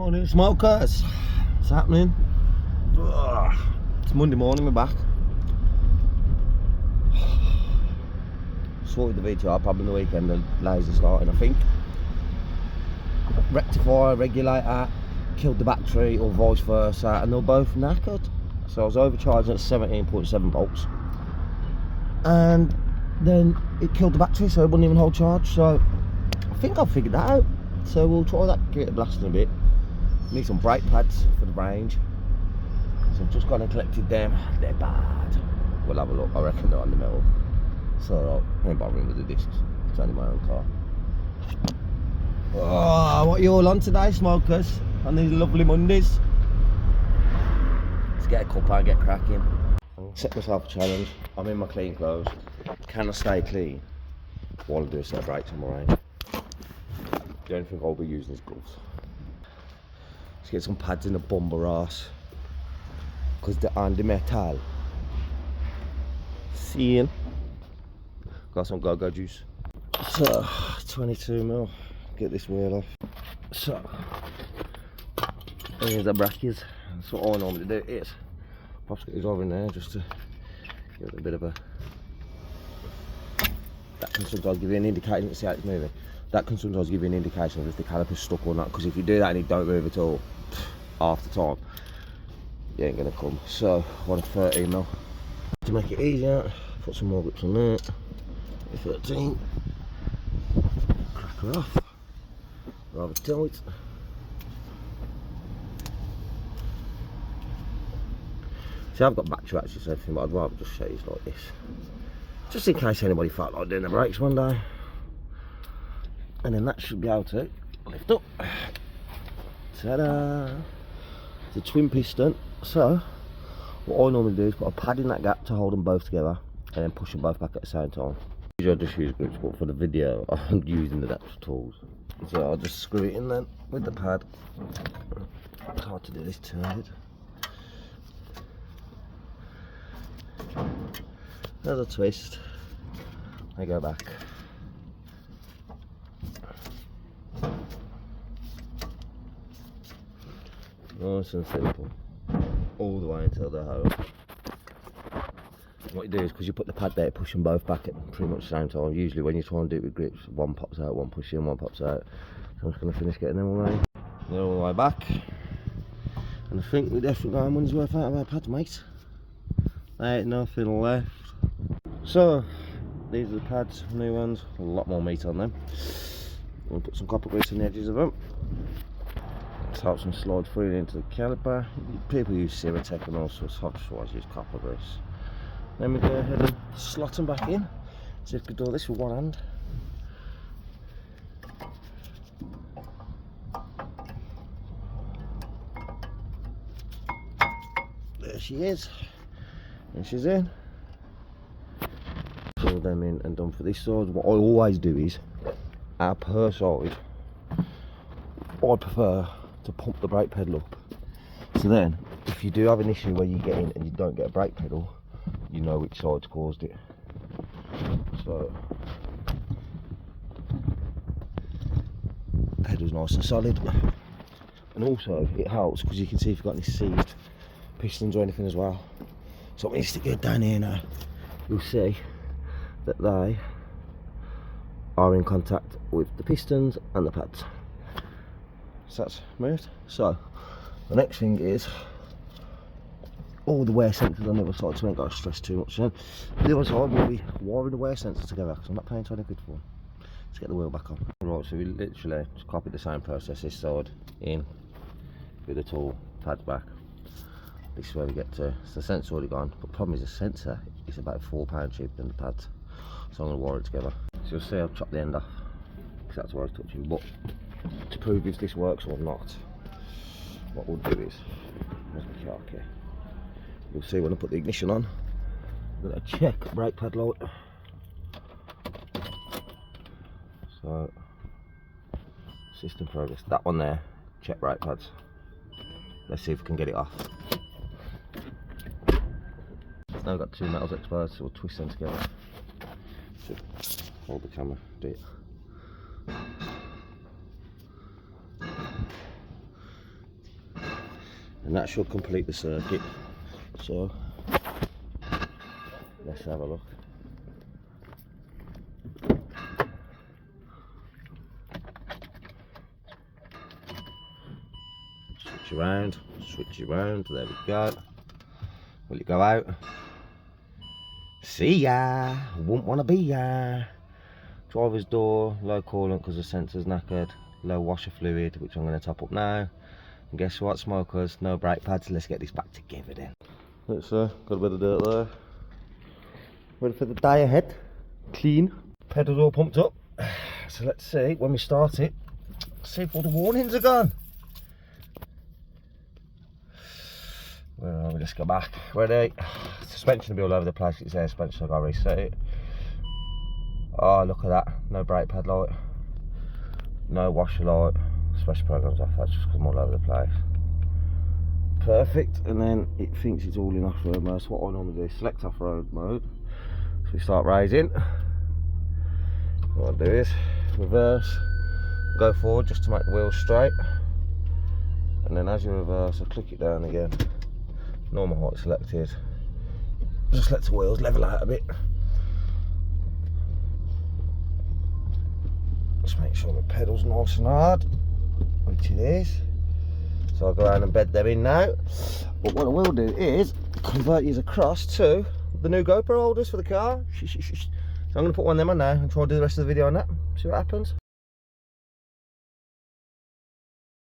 Morning, smokers. What's happening? Ugh. It's Monday morning, we're back. Sorted the VTR pub in the weekend, the laser starting, I think. Rectifier, regulator, killed the battery, or vice versa, and they were both knackered. So I was overcharging at 17.7 volts. And then it killed the battery, so it wouldn't even hold charge. So I think I've figured that out. So we'll try that, give it a blast in a bit. Need some brake pads for the range. So I've just gone and collected them. They're bad. We'll have a look. I reckon they're on the metal. So I ain't bothering with the discs. It's only my own car. Oh, what are you all on today, smokers? On these lovely Mondays? Let's get a cuppa and get cracking. I'll set myself a challenge. I'm in my clean clothes. Can I stay clean while I do a set of brakes on my range? The only thing I'll be using is gloves. Let's get some pads in the bumper arse. Because they're on the metal. Seeing. Got some go-go juice. So, 22mm. Get this wheel off. So, here's the brackets. That's what I normally do. Is perhaps get these over in there just to give it a bit of a. That can sometimes give you an indication. See how it's moving. That can sometimes give you an indication of if the caliper's stuck or not. Because if you do that and it don't move at all, half the time, you ain't gonna come. So, I want a 13mm. To make it easier, put some more grips on there. 13. Crack her off. Rather tight. See, I've got battery actually and everything, but I'd rather just show you like this. Just in case anybody felt like doing the brakes one day. And then that should be able to lift up. Ta-da! It's a twin piston. So, what I normally do is put a pad in that gap to hold them both together and then push them both back at the same time. Usually I just use grips, but for the video I'm using the depth tools. So I'll just screw it in then with the pad. It's hard to do this turret. There's a twist. I go back. Nice and simple. All the way until they're home. What you do is, because you put the pad there, push them both back at pretty much the same time. Usually when you try and do it with grips, one pops out, one pushes in, one pops out. So I'm just going to finish getting them all right. They're all the way back. And I think we're definitely going money's worth out of our pads, mate. There ain't nothing left. So, these are the pads, new ones, a lot more meat on them. We'll put some copper grease on the edges of them. Let's help them slide freely into the caliper. People use Ceratec and all sorts, I just always use copper grease. Then we go ahead and slot them back in. See if we can do this with one hand. There she is. And she's in. Pull them in and done for this side. What I always do is, per side, I prefer to pump the brake pedal up. So then, if you do have an issue where you get in and you don't get a brake pedal, you know which side's caused it. So, pedal's nice and solid. And also, it helps because you can see if you've got any seized pistons or anything as well. So when you stick it down here now, you'll see that they are in contact with the pistons and the pads. So that's moved. So the next thing is all the wear sensors on the other side, so I ain't got to stress too much then. The other side will be wiring the wear sensors together because I'm not paying 20 quid for them. Let's get the wheel back on. Right, so we literally just copied the same process this side in with the tool, pads back. This is where we get to. So the sensor's already gone, but the problem is the sensor is about £4 cheaper than the pads. So I'm going to wire it together. So you'll see I've chopped the end off because that's where I was touching. But to prove if this works or not, what we'll do is, where's my car key? You'll see when I put the ignition on, I'm going to check brake pad light. So, system progress. That one there, check brake pads. Let's see if we can get it off. Now I've got two metals exposed, so we'll twist them together. Should hold the camera, do it. and that should complete the circuit. So let's have a look. Switch around, there we go. Will it go out? See ya, wouldn't want to be ya. Driver's door, low coolant because the sensor's knackered, low washer fluid, which I'm going to top up now. And guess what, smokers, no brake pads. Let's get this back together then. Let's got a bit of dirt there. Ready for the day ahead. Clean. Pedals all pumped up. So let's see when we start it. See if all the warnings are gone. Where are we? Let's go back. Ready? Suspension will be all over the place. It's air suspension, so I've got to reset it. Oh, look at that. No brake pad light. No washer light. Special programs off. That's just come all over the place. Perfect. And then it thinks it's all in off-road mode. So what I normally do is select off-road mode. So we start raising. What I do is reverse, go forward just to make the wheels straight. And then as you reverse, I click it down again. Normal height selected. Just let the wheels level out a bit. Just make sure the pedal's nice and hard, which it is. So I'll go around and bed them in now. But what I will do is convert these across to the new GoPro holders for the car. So I'm going to put one of them on now and try to do the rest of the video on that. See what happens.